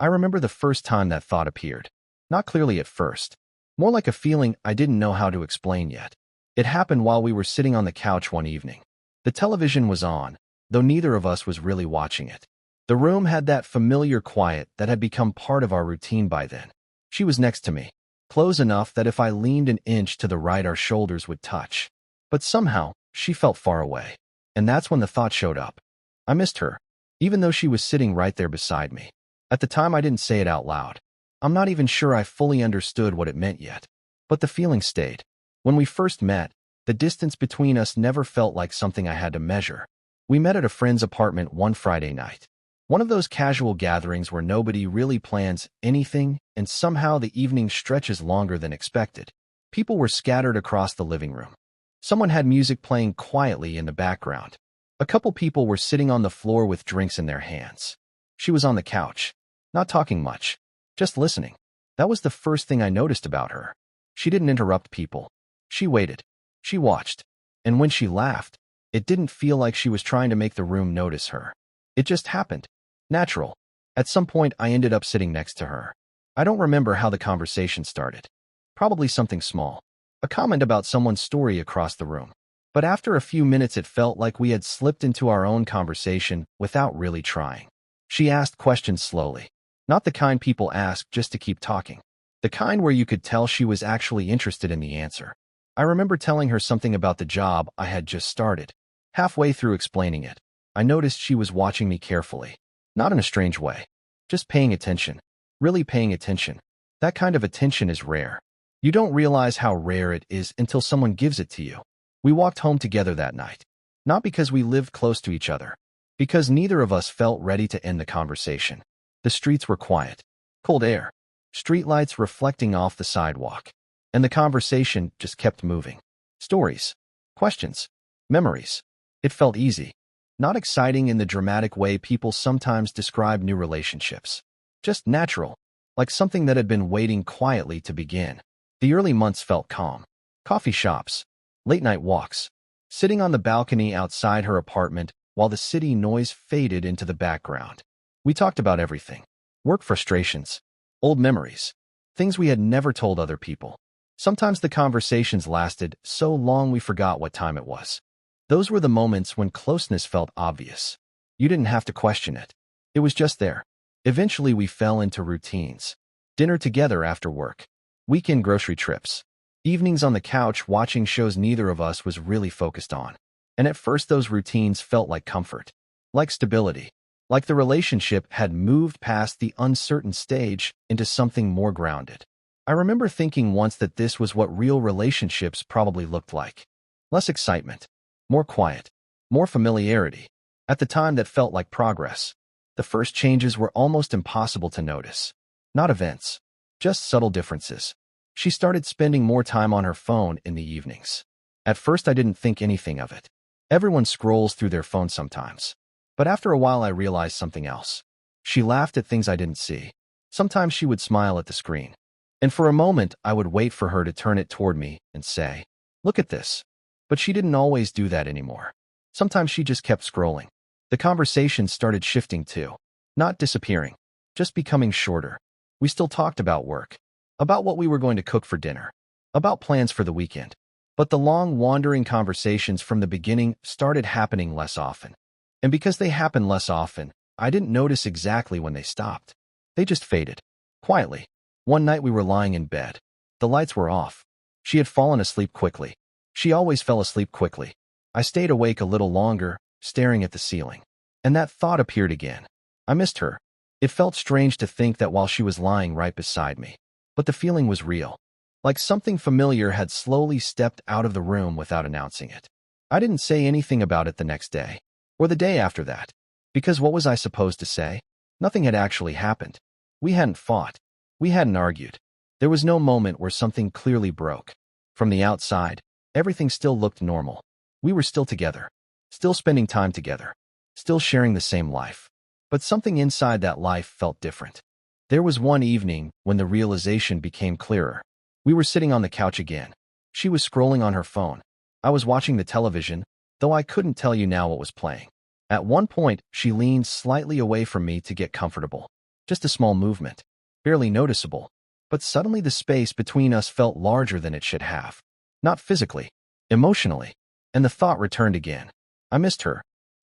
I remember the first time that thought appeared. Not clearly at first. More like a feeling I didn't know how to explain yet. It happened while we were sitting on the couch one evening. The television was on, though neither of us was really watching it. The room had that familiar quiet that had become part of our routine by then. She was next to me, close enough that if I leaned an inch to the right our shoulders would touch. But somehow, she felt far away. And that's when the thought showed up. I missed her, even though she was sitting right there beside me. At the time I didn't say it out loud. I'm not even sure I fully understood what it meant yet. But the feeling stayed. When we first met, the distance between us never felt like something I had to measure. We met at a friend's apartment one Friday night. One of those casual gatherings where nobody really plans anything, and somehow the evening stretches longer than expected. People were scattered across the living room. Someone had music playing quietly in the background. A couple people were sitting on the floor with drinks in their hands. She was on the couch, not talking much, just listening. That was the first thing I noticed about her. She didn't interrupt people. She waited. She watched. And when she laughed, it didn't feel like she was trying to make the room notice her. It just happened. Natural. At some point, I ended up sitting next to her. I don't remember how the conversation started. Probably something small. A comment about someone's story across the room. But after a few minutes, it felt like we had slipped into our own conversation without really trying. She asked questions slowly. Not the kind people ask just to keep talking. The kind where you could tell she was actually interested in the answer. I remember telling her something about the job I had just started. Halfway through explaining it, I noticed she was watching me carefully. Not in a strange way. Just paying attention. Really paying attention. That kind of attention is rare. You don't realize how rare it is until someone gives it to you. We walked home together that night. Not because we lived close to each other. Because neither of us felt ready to end the conversation. The streets were quiet. Cold air. Streetlights reflecting off the sidewalk. And the conversation just kept moving. Stories. Questions. Memories. It felt easy. Not exciting in the dramatic way people sometimes describe new relationships. Just natural. Like something that had been waiting quietly to begin. The early months felt calm. Coffee shops. Late-night walks. Sitting on the balcony outside her apartment while the city noise faded into the background. We talked about everything. Work frustrations. Old memories. Things we had never told other people. Sometimes the conversations lasted so long we forgot what time it was. Those were the moments when closeness felt obvious. You didn't have to question it. It was just there. Eventually we fell into routines. Dinner together after work. Weekend grocery trips. Evenings on the couch watching shows neither of us was really focused on. And at first those routines felt like comfort. Like stability. Like the relationship had moved past the uncertain stage into something more grounded. I remember thinking once that this was what real relationships probably looked like. Less excitement. More quiet. More familiarity. At the time that felt like progress. The first changes were almost impossible to notice. Not events. Just subtle differences. She started spending more time on her phone in the evenings. At first I didn't think anything of it. Everyone scrolls through their phone sometimes. But after a while I realized something else. She laughed at things I didn't see. Sometimes she would smile at the screen. And for a moment I would wait for her to turn it toward me and say, "Look at this." But she didn't always do that anymore. Sometimes she just kept scrolling. The conversation started shifting too. Not disappearing. Just becoming shorter. We still talked about work. About what we were going to cook for dinner. About plans for the weekend. But the long, wandering conversations from the beginning started happening less often. And because they happened less often, I didn't notice exactly when they stopped. They just faded. Quietly. One night we were lying in bed. The lights were off. She had fallen asleep quickly. She always fell asleep quickly. I stayed awake a little longer, staring at the ceiling. And that thought appeared again. I missed her. It felt strange to think that while she was lying right beside me. But the feeling was real. Like something familiar had slowly stepped out of the room without announcing it. I didn't say anything about it the next day. Or the day after that. Because what was I supposed to say? Nothing had actually happened. We hadn't fought. We hadn't argued. There was no moment where something clearly broke. From the outside, everything still looked normal. We were still together. Still spending time together. Still sharing the same life. But something inside that life felt different. There was one evening when the realization became clearer. We were sitting on the couch again. She was scrolling on her phone. I was watching the television, though I couldn't tell you now what was playing. At one point, she leaned slightly away from me to get comfortable. Just a small movement, barely noticeable. But suddenly the space between us felt larger than it should have. Not physically, emotionally. And the thought returned again. I missed her.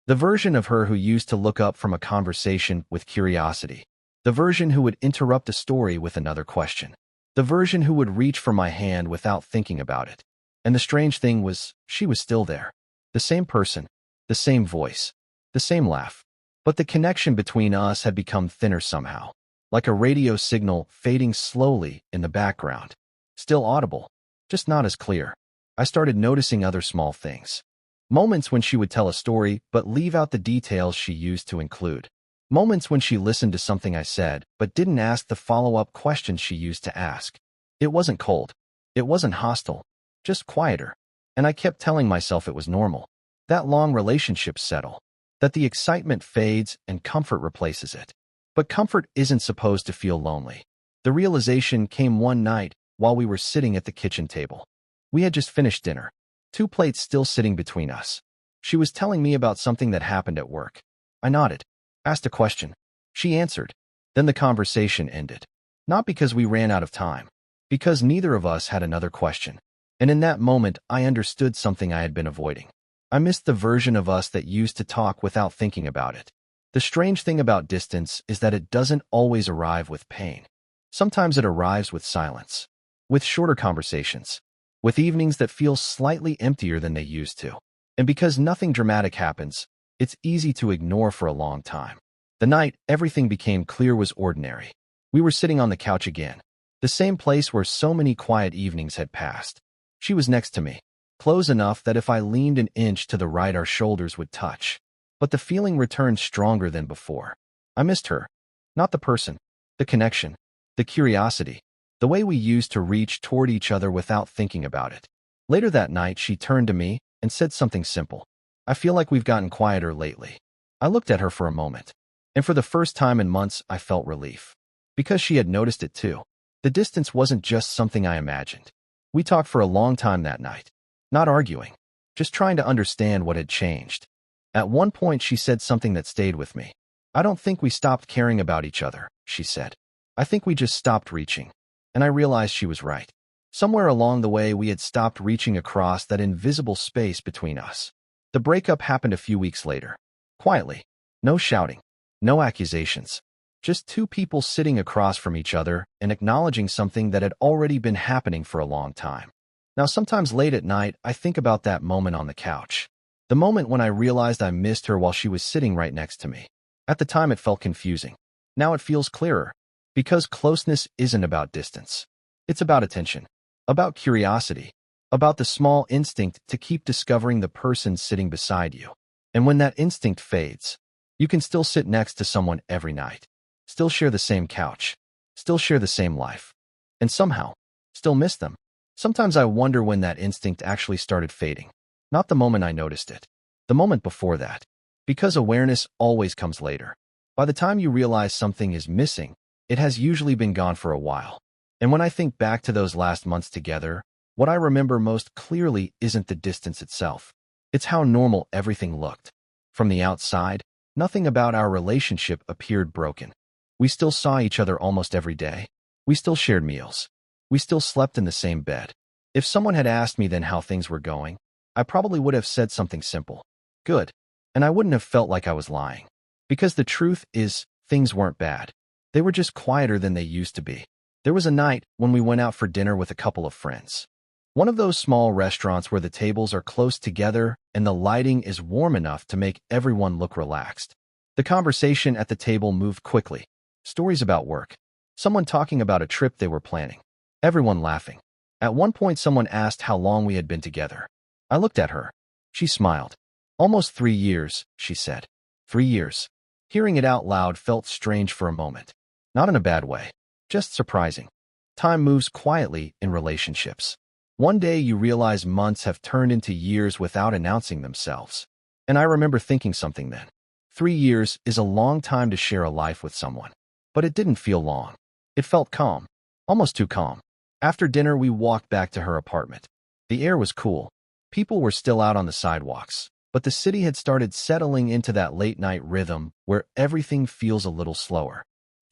The version of her who used to look up from a conversation with curiosity. The version who would interrupt a story with another question. The version who would reach for my hand without thinking about it. And the strange thing was, she was still there. The same person, the same voice, the same laugh. But the connection between us had become thinner somehow, like a radio signal fading slowly in the background. Still audible, just not as clear. I started noticing other small things. Moments when she would tell a story but leave out the details she used to include. Moments when she listened to something I said but didn't ask the follow-up questions she used to ask. It wasn't cold. It wasn't hostile. Just quieter. And I kept telling myself it was normal. That long relationships settle. That the excitement fades and comfort replaces it. But comfort isn't supposed to feel lonely. The realization came one night while we were sitting at the kitchen table. We had just finished dinner. 2 plates still sitting between us. She was telling me about something that happened at work. I nodded. Asked a question. She answered. Then the conversation ended. Not because we ran out of time. Because neither of us had another question. And in that moment, I understood something I had been avoiding. I missed the version of us that used to talk without thinking about it. The strange thing about distance is that it doesn't always arrive with pain. Sometimes it arrives with silence. With shorter conversations. With evenings that feel slightly emptier than they used to. And because nothing dramatic happens, it's easy to ignore for a long time. The night everything became clear was ordinary. We were sitting on the couch again. The same place where so many quiet evenings had passed. She was next to me, close enough that if I leaned an inch to the right our shoulders would touch. But the feeling returned stronger than before. I missed her. Not the person. The connection. The curiosity. The way we used to reach toward each other without thinking about it. Later that night she turned to me and said something simple. I feel like we've gotten quieter lately. I looked at her for a moment. And for the first time in months I felt relief. Because she had noticed it too. The distance wasn't just something I imagined. We talked for a long time that night. Not arguing. Just trying to understand what had changed. At one point she said something that stayed with me. I don't think we stopped caring about each other, she said. I think we just stopped reaching. And I realized she was right. Somewhere along the way we had stopped reaching across that invisible space between us. The breakup happened a few weeks later. Quietly. No shouting. No accusations. Just 2 people sitting across from each other and acknowledging something that had already been happening for a long time. Now sometimes late at night I think about that moment on the couch. The moment when I realized I missed her while she was sitting right next to me. At the time it felt confusing. Now it feels clearer. Because closeness isn't about distance. It's about attention. About curiosity. About the small instinct to keep discovering the person sitting beside you. And when that instinct fades, you can still sit next to someone every night. Still share the same couch. Still share the same life. And somehow, still miss them. Sometimes I wonder when that instinct actually started fading. Not the moment I noticed it. The moment before that. Because awareness always comes later. By the time you realize something is missing, it has usually been gone for a while. And when I think back to those last months together, what I remember most clearly isn't the distance itself. It's how normal everything looked. From the outside, nothing about our relationship appeared broken. We still saw each other almost every day. We still shared meals. We still slept in the same bed. If someone had asked me then how things were going, I probably would have said something simple. Good. And I wouldn't have felt like I was lying. Because the truth is, things weren't bad. They were just quieter than they used to be. There was a night when we went out for dinner with a couple of friends. One of those small restaurants where the tables are close together and the lighting is warm enough to make everyone look relaxed. The conversation at the table moved quickly. Stories about work. Someone talking about a trip they were planning. Everyone laughing. At one point someone asked how long we had been together. I looked at her. She smiled. Almost 3 years, she said. 3 years. Hearing it out loud felt strange for a moment. Not in a bad way. Just surprising. Time moves quietly in relationships. One day you realize months have turned into years without announcing themselves. And I remember thinking something then. 3 years is a long time to share a life with someone. But it didn't feel long. It felt calm. Almost too calm. After dinner we walked back to her apartment. The air was cool. People were still out on the sidewalks. But the city had started settling into that late-night rhythm where everything feels a little slower.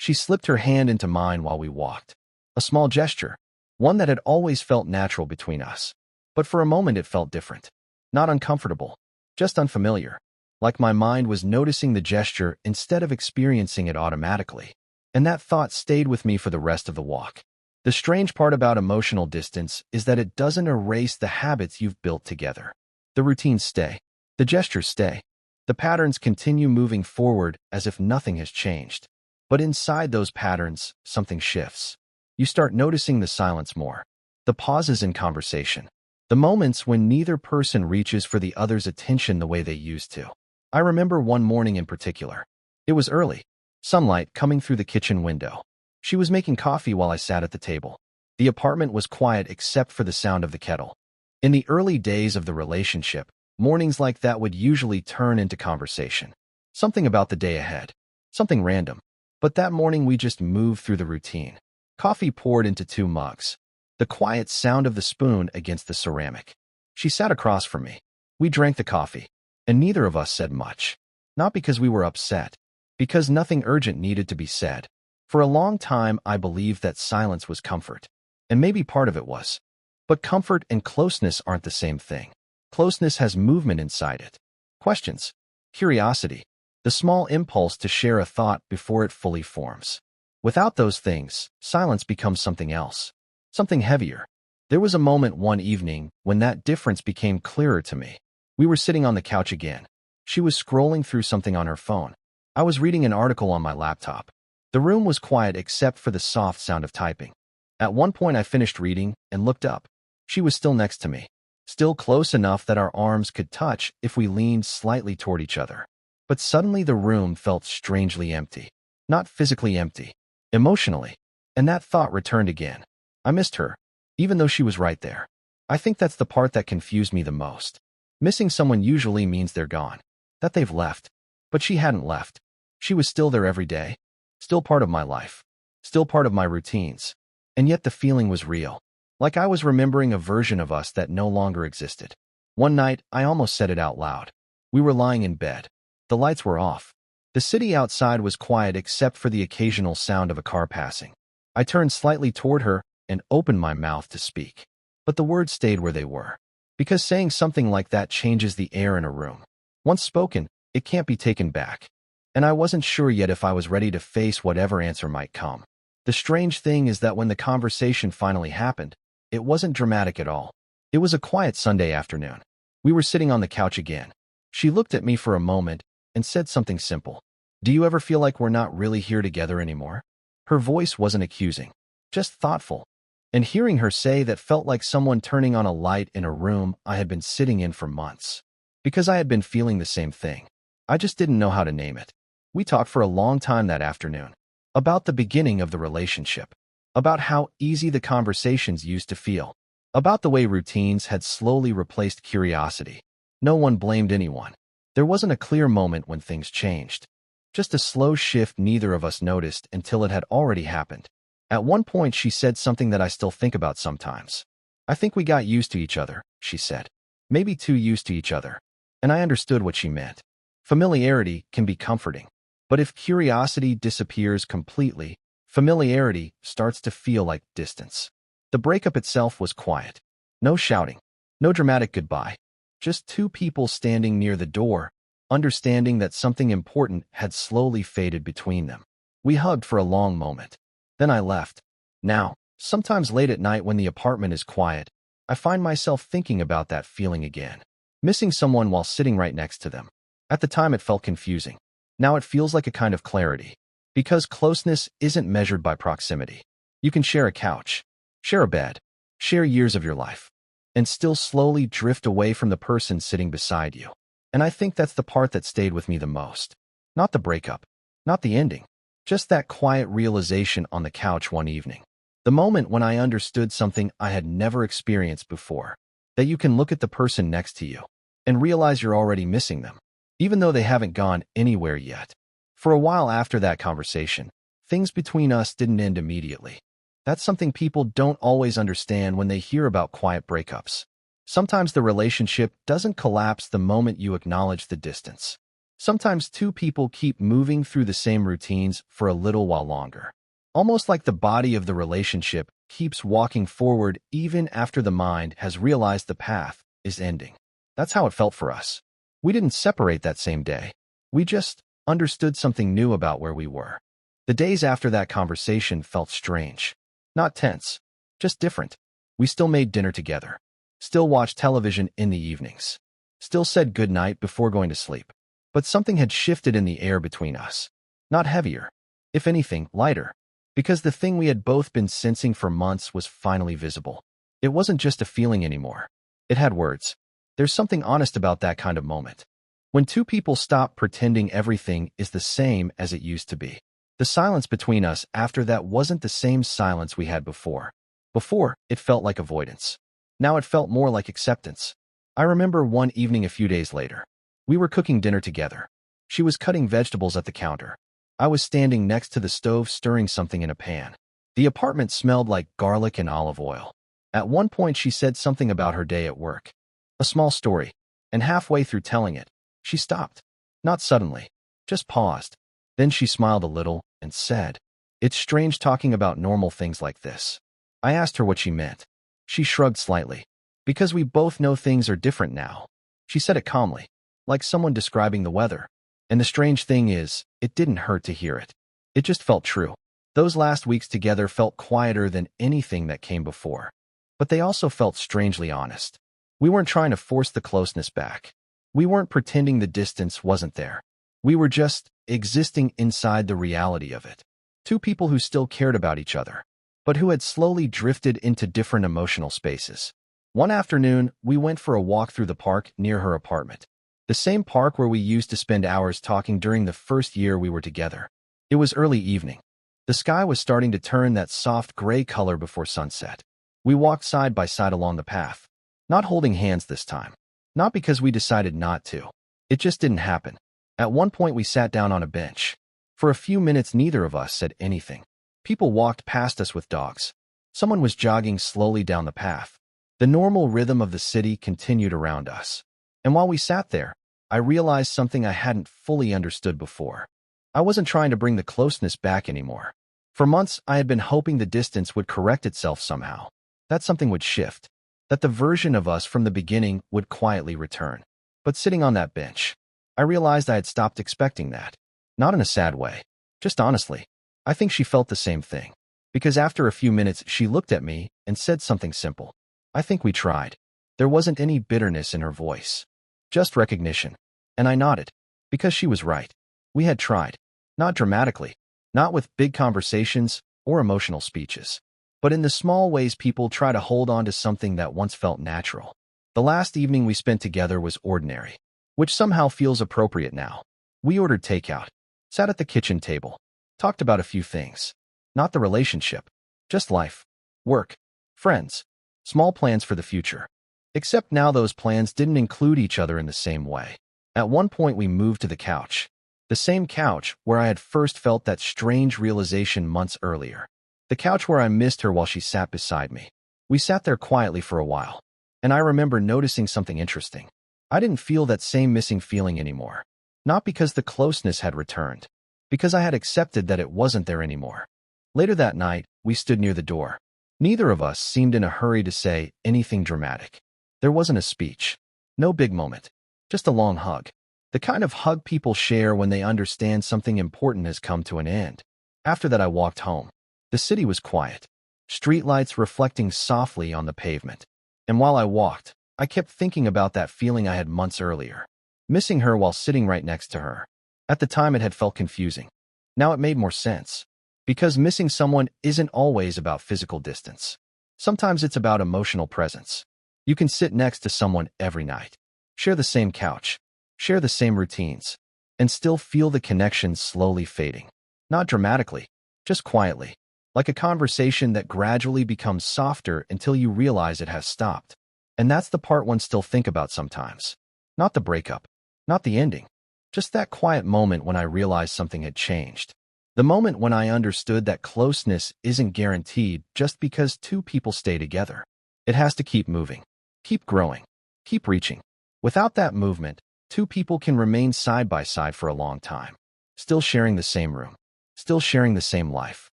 She slipped her hand into mine while we walked. A small gesture, one that had always felt natural between us. But for a moment it felt different. Not uncomfortable, just unfamiliar. Like my mind was noticing the gesture instead of experiencing it automatically. And that thought stayed with me for the rest of the walk. The strange part about emotional distance is that it doesn't erase the habits you've built together. The routines stay. The gestures stay. The patterns continue moving forward as if nothing has changed. But inside those patterns, something shifts. You start noticing the silence more. The pauses in conversation. The moments when neither person reaches for the other's attention the way they used to. I remember one morning in particular. It was early. Sunlight coming through the kitchen window. She was making coffee while I sat at the table. The apartment was quiet except for the sound of the kettle. In the early days of the relationship, mornings like that would usually turn into conversation. Something about the day ahead. Something random. But that morning we just moved through the routine. Coffee poured into 2 mugs. The quiet sound of the spoon against the ceramic. She sat across from me. We drank the coffee, and neither of us said much. Not because we were upset, because nothing urgent needed to be said. For a long time, I believed that silence was comfort. And maybe part of it was. But comfort and closeness aren't the same thing. Closeness has movement inside it. Questions. Curiosity. The small impulse to share a thought before it fully forms. Without those things, silence becomes something else. Something heavier. There was a moment one evening when that difference became clearer to me. We were sitting on the couch again. She was scrolling through something on her phone. I was reading an article on my laptop. The room was quiet except for the soft sound of typing. At one point I finished reading and looked up. She was still next to me, still close enough that our arms could touch if we leaned slightly toward each other. But suddenly the room felt strangely empty. Not physically empty, emotionally. And that thought returned again. I missed her, even though she was right there. I think that's the part that confused me the most. Missing someone usually means they're gone, that they've left. But she hadn't left. She was still there every day. Still part of my life. Still part of my routines. And yet the feeling was real. Like I was remembering a version of us that no longer existed. One night, I almost said it out loud. We were lying in bed. The lights were off. The city outside was quiet except for the occasional sound of a car passing. I turned slightly toward her and opened my mouth to speak. But the words stayed where they were. Because saying something like that changes the air in a room. Once spoken, it can't be taken back. And I wasn't sure yet if I was ready to face whatever answer might come. The strange thing is that when the conversation finally happened, it wasn't dramatic at all. It was a quiet Sunday afternoon. We were sitting on the couch again. She looked at me for a moment and said something simple. Do you ever feel like we're not really here together anymore? Her voice wasn't accusing, just thoughtful. And hearing her say that felt like someone turning on a light in a room I had been sitting in for months. Because I had been feeling the same thing. I just didn't know how to name it. We talked for a long time that afternoon. About the beginning of the relationship. About how easy the conversations used to feel. About the way routines had slowly replaced curiosity. No one blamed anyone. There wasn't a clear moment when things changed. Just a slow shift neither of us noticed until it had already happened. At one point she said something that I still think about sometimes. I think we got used to each other, she said. Maybe too used to each other. And I understood what she meant. Familiarity can be comforting. But if curiosity disappears completely, familiarity starts to feel like distance. The breakup itself was quiet. No shouting. No dramatic goodbye. Just 2 people standing near the door, understanding that something important had slowly faded between them. We hugged for a long moment. Then I left. Now, sometimes late at night when the apartment is quiet, I find myself thinking about that feeling again. Missing someone while sitting right next to them. At the time it felt confusing. Now it feels like a kind of clarity. Because closeness isn't measured by proximity. You can share a couch, share a bed, share years of your life, and still slowly drift away from the person sitting beside you. And I think that's the part that stayed with me the most. Not the breakup, not the ending, just that quiet realization on the couch one evening. The moment when I understood something I had never experienced before. That you can look at the person next to you and realize you're already missing them. Even though they haven't gone anywhere yet. For a while after that conversation, things between us didn't end immediately. That's something people don't always understand when they hear about quiet breakups. Sometimes the relationship doesn't collapse the moment you acknowledge the distance. Sometimes two people keep moving through the same routines for a little while longer. Almost like the body of the relationship keeps walking forward even after the mind has realized the path is ending. That's how it felt for us. We didn't separate that same day. We just understood something new about where we were. The days after that conversation felt strange. Not tense, just different. We still made dinner together. Still watched television in the evenings. Still said goodnight before going to sleep. But something had shifted in the air between us. Not heavier. If anything, lighter. Because the thing we had both been sensing for months was finally visible. It wasn't just a feeling anymore. It had words. There's something honest about that kind of moment. When two people stop pretending everything is the same as it used to be. The silence between us after that wasn't the same silence we had before. Before, it felt like avoidance. Now it felt more like acceptance. I remember one evening a few days later. We were cooking dinner together. She was cutting vegetables at the counter. I was standing next to the stove stirring something in a pan. The apartment smelled like garlic and olive oil. At one point she said something about her day at work. A small story. And halfway through telling it, she stopped. Not suddenly. Just paused. Then she smiled a little and said, "It's strange talking about normal things like this." I asked her what she meant. She shrugged slightly. "Because we both know things are different now." She said it calmly, like someone describing the weather. And the strange thing is, it didn't hurt to hear it. It just felt true. Those last weeks together felt quieter than anything that came before. But they also felt strangely honest. We weren't trying to force the closeness back. We weren't pretending the distance wasn't there. We were just existing inside the reality of it. Two people who still cared about each other, but who had slowly drifted into different emotional spaces. One afternoon, we went for a walk through the park near her apartment. The same park where we used to spend hours talking during the first year we were together. It was early evening. The sky was starting to turn that soft gray color before sunset. We walked side by side along the path, not holding hands this time. Not because we decided not to. It just didn't happen. At one point we sat down on a bench. For a few minutes neither of us said anything. People walked past us with dogs. Someone was jogging slowly down the path. The normal rhythm of the city continued around us. And while we sat there, I realized something I hadn't fully understood before. I wasn't trying to bring the closeness back anymore. For months, I had been hoping the distance would correct itself somehow. That something would shift. That the version of us from the beginning would quietly return. But sitting on that bench, I realized I had stopped expecting that. Not in a sad way. Just honestly. I think she felt the same thing. Because after a few minutes, she looked at me and said something simple. "I think we tried." There wasn't any bitterness in her voice. Just recognition. And I nodded. Because she was right. We had tried. Not dramatically. Not with big conversations or emotional speeches. But in the small ways people try to hold on to something that once felt natural. The last evening we spent together was ordinary. Which somehow feels appropriate now. We ordered takeout. Sat at the kitchen table. Talked about a few things. Not the relationship. Just life. Work. Friends. Small plans for the future. Except now those plans didn't include each other in the same way. At one point we moved to the couch. The same couch where I had first felt that strange realization months earlier. The couch where I missed her while she sat beside me. We sat there quietly for a while. And I remember noticing something interesting. I didn't feel that same missing feeling anymore. Not because the closeness had returned. Because I had accepted that it wasn't there anymore. Later that night, we stood near the door. Neither of us seemed in a hurry to say anything dramatic. There wasn't a speech. No big moment. Just a long hug. The kind of hug people share when they understand something important has come to an end. After that I walked home. The city was quiet. Streetlights reflecting softly on the pavement. And while I walked, I kept thinking about that feeling I had months earlier. Missing her while sitting right next to her. At the time it had felt confusing. Now it made more sense. Because missing someone isn't always about physical distance. Sometimes it's about emotional presence. You can sit next to someone every night. Share the same couch. Share the same routines. And still feel the connection slowly fading. Not dramatically. Just quietly. Like a conversation that gradually becomes softer until you realize it has stopped. And that's the part one still think about sometimes. Not the breakup. Not the ending. Just that quiet moment when I realized something had changed. The moment when I understood that closeness isn't guaranteed just because two people stay together. It has to keep moving. Keep growing. Keep reaching. Without that movement, Two people can remain side by side for a long time, still sharing the same room, still sharing the same life,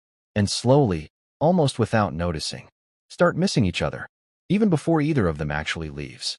and slowly, almost without noticing, start missing each other, even before either of them actually leaves.